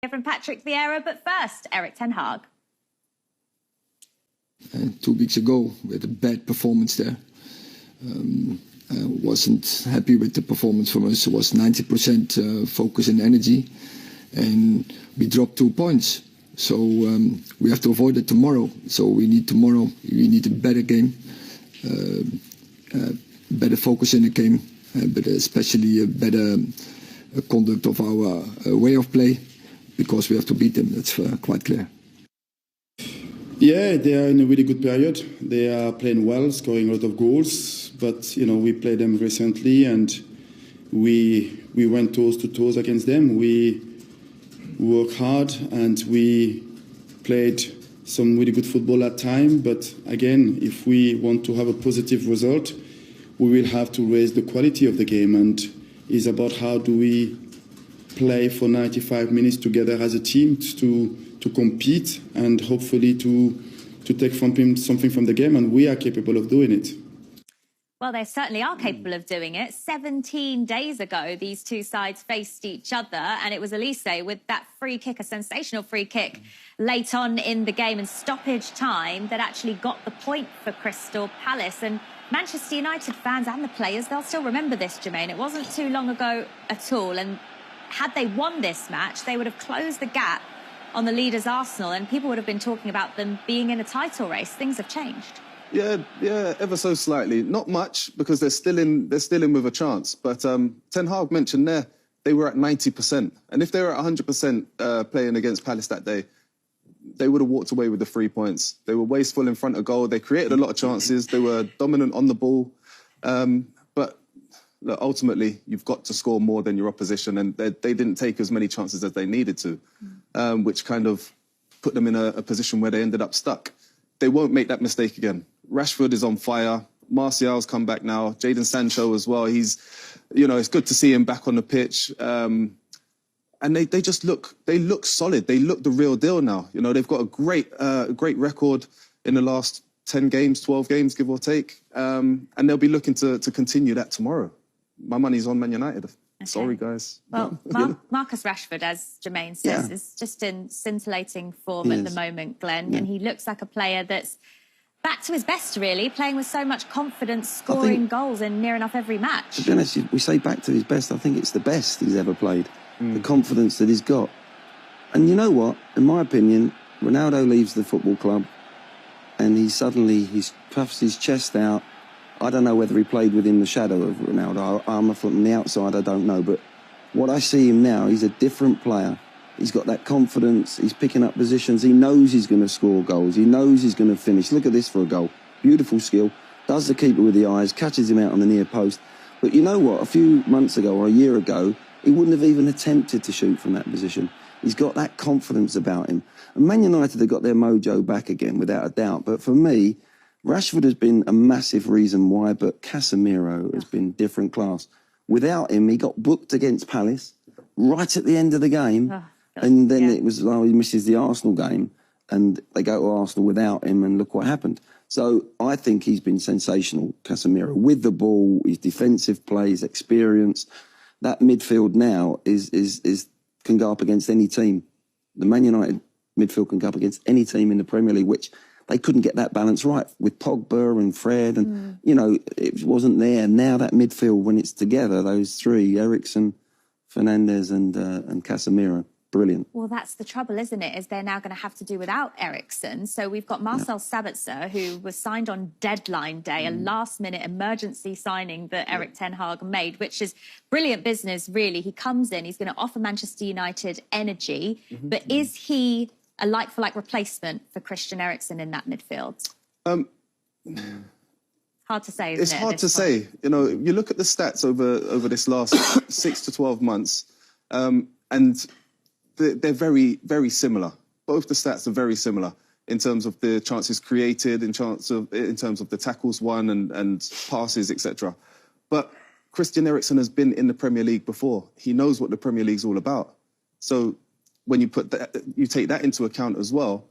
From Patrik, Viera, but first, Erik Ten Hag. 2 weeks ago, we had a bad performance there. I wasn't happy with the performance from us. It was 90% focus and energy, and we dropped 2 points. So we have to avoid it tomorrow. So we need a better game, better focus in the game, but especially a better conduct of our way of play, because we have to beat them. That's quite clear. Yeah, they are in a really good period. They are playing well, scoring a lot of goals. But we played them recently, and we went toes to toes against them. We worked hard, and we played some really good football at time. But again, if we want to have a positive result, we will have to raise the quality of the game. And it's about how do we play for 95 minutes together as a team to compete and hopefully to take something from the game, and we are capable of doing it. Well, they certainly are capable of doing it. 17 days ago, these two sides faced each other, and it was Elise with that free kick, a sensational free kick late on in the game and stoppage time, that actually got the point for Crystal Palace. And Manchester United fans and the players, they'll still remember this, Jermaine. It wasn't too long ago at all, and had they won this match, they would have closed the gap on the leaders Arsenal, and people would have been talking about them being in a title race. Things have changed. Yeah, ever so slightly. Not much, because they're still in with a chance. But Ten Hag mentioned there they were at 90%, and if they were at 100% playing against Palace that day, they would have walked away with the 3 points. They were wasteful in front of goal. They created a lot of chances. They were dominant on the ball. But look, ultimately, you've got to score more than your opposition, and they didn't take as many chances as they needed to, which kind of put them in a position where they ended up stuck. They won't make that mistake again. Rashford is on fire. Martial's come back now. Jadon Sancho as well. He's, it's good to see him back on the pitch. And they just look solid. They look the real deal now. They've got a great record in the last 10 games, 12 games, give or take. And they'll be looking to continue that tomorrow. My money's on Man United. Okay. Sorry, guys. Well, Marcus Rashford, as Jermaine says, is just in scintillating form at the moment, Glenn. And he looks like a player that's back to his best, really, playing with so much confidence, scoring goals in near enough every match. To be honest, we say back to his best. I think it's the best he's ever played. The confidence that he's got. And you know what? In my opinion, Ronaldo leaves the football club and he puffs his chest out. I don't know whether he played within the shadow of Ronaldo. I'm from the outside, I don't know. But what I see him now, he's a different player. He's got that confidence. He's picking up positions. He knows he's going to score goals. He knows he's going to finish. Look at this for a goal. Beautiful skill. Does the keeper with the eyes. Catches him out on the near post. But you know what? A few months ago or a year ago, he wouldn't have even attempted to shoot from that position. He's got that confidence about him. And Man United have got their mojo back again, without a doubt. But for me, Rashford has been a massive reason why, but Casemiro has been different class. Without him, he got booked against Palace right at the end of the game. And then it was, he misses the Arsenal game, and they go to Arsenal without him, and look what happened. So I think he's been sensational, Casemiro, with the ball, his defensive play, his experience. That midfield now can go up against any team. The Man United midfield can go up against any team in the Premier League, which they couldn't get that balance right with Pogba and Fred, and it wasn't there. Now that midfield, when it's together, those three, Eriksen, Fernandes and Casemiro, brilliant. Well, that's the trouble, isn't it? Is they're now going to have to do without Eriksen. So we've got Marcel Sabitzer, who was signed on deadline day, a last-minute emergency signing that Erik Ten Hag made, which is brilliant business, really. He comes in, he's going to offer Manchester United energy, but is he a like-for-like replacement for Christian Eriksen in that midfield? Hard to say, isn't it? It's hard to say. You look at the stats over this last 6 to 12 months, and they're very, very similar. Both the stats are very similar in terms of the chances created, in terms of the tackles won and passes, etc. But Christian Eriksen has been in the Premier League before. He knows what the Premier League's all about. So when you take that into account as well,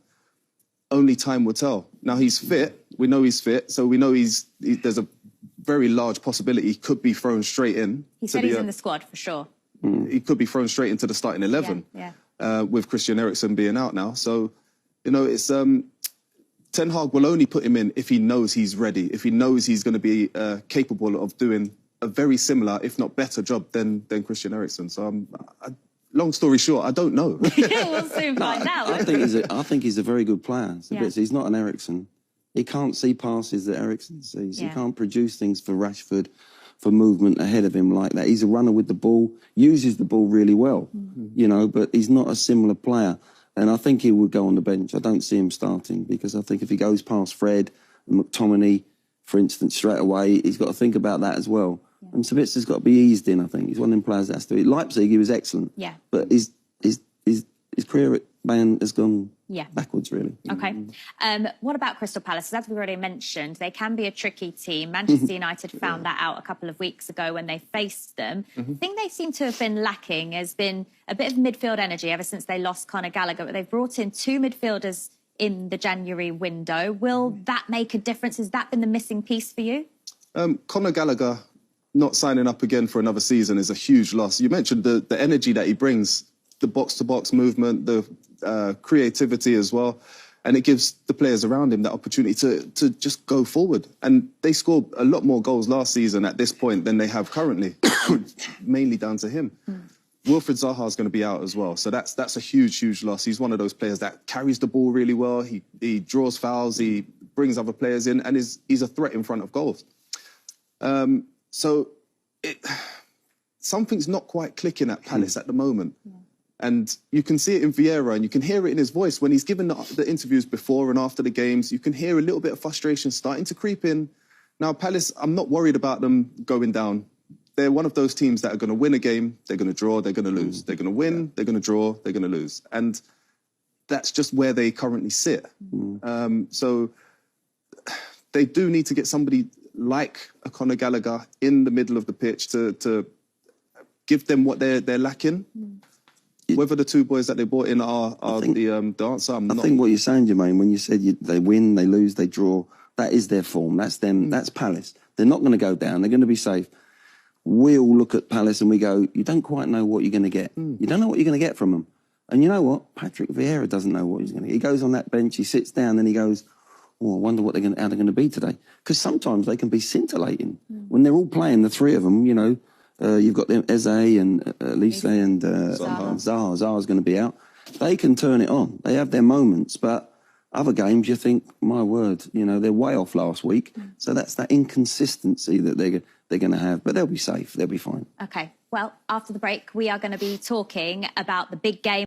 only time will tell. Now he's fit. We know he's fit, so we know there's a very large possibility he could be thrown straight in. He said he's in the squad for sure. He could be thrown straight into the starting 11. Yeah. with Christian Eriksen being out now. So, you know, it's Ten Hag will only put him in if he knows he's ready, if he knows he's going to be capable of doing a very similar, if not better job than Christian Eriksen. So, long story short, I don't know. We'll soon find out. I think he's a very good player. Yeah. He's not an Eriksen. He can't see passes that Eriksen sees. Yeah. He can't produce things for Rashford, for movement ahead of him like that. He's a runner with the ball, uses the ball really well, you know, but he's not a similar player. And I think he would go on the bench. I don't see him starting because I think if he goes past Fred and McTominay, for instance, straight away, he's got to think about that as well. Yeah. And Sabitzer's got to be eased in, I think. He's one of them players that has to be. Leipzig, he was excellent. Yeah. But his career at Bayern has gone backwards, really. Okay. What about Crystal Palace? As we've already mentioned, they can be a tricky team. Manchester United found that out a couple of weeks ago when they faced them. The thing they seem to have been lacking has been a bit of midfield energy ever since they lost Conor Gallagher. But they've brought in 2 midfielders in the January window. Will that make a difference? Has that been the missing piece for you? Conor Gallagher not signing up again for another season is a huge loss. You mentioned the energy that he brings, the box-to-box movement, the creativity as well. And it gives the players around him that opportunity to just go forward. And they scored a lot more goals last season at this point than they have currently, mainly down to him. Wilfried Zaha is going to be out as well. So that's a huge, huge loss. He's one of those players that carries the ball really well. He draws fouls, he brings other players in, and he's a threat in front of goals. So something's not quite clicking at Palace at the moment. And you can see it in Viera, and you can hear it in his voice when he's given the interviews before and after the games. You can hear a little bit of frustration starting to creep in. Now, Palace, I'm not worried about them going down. They're one of those teams that are going to win a game, they're going to draw, they're going to lose. They're going to win, they're going to draw, they're going to lose. And that's just where they currently sit. So they do need to get somebody like a Conor Gallagher in the middle of the pitch to give them what they're lacking. Whether the 2 boys that they brought in are the answer, I think what you're saying, Jermaine, when you said they win, they lose, they draw, that is their form. That's them. That's Palace. They're not going to go down. They're going to be safe. We all look at Palace and we go, you don't quite know what you're going to get. You don't know what you're going to get from them. And you know what? Patrik Vieira doesn't know what he's going to get. He goes on that bench, he sits down, and he goes, oh, I wonder how they're going to be today. Because sometimes they can be scintillating. When they're all playing, the 3 of them, you know, you've got them, Eze and Elise and Zaha. Zaha's going to be out. They can turn it on. They have their moments, but other games, you think, my word, you know, they're way off last week. So that's that inconsistency that they're going to have. But they'll be safe. They'll be fine. Okay. Well, after the break, we are going to be talking about the big game.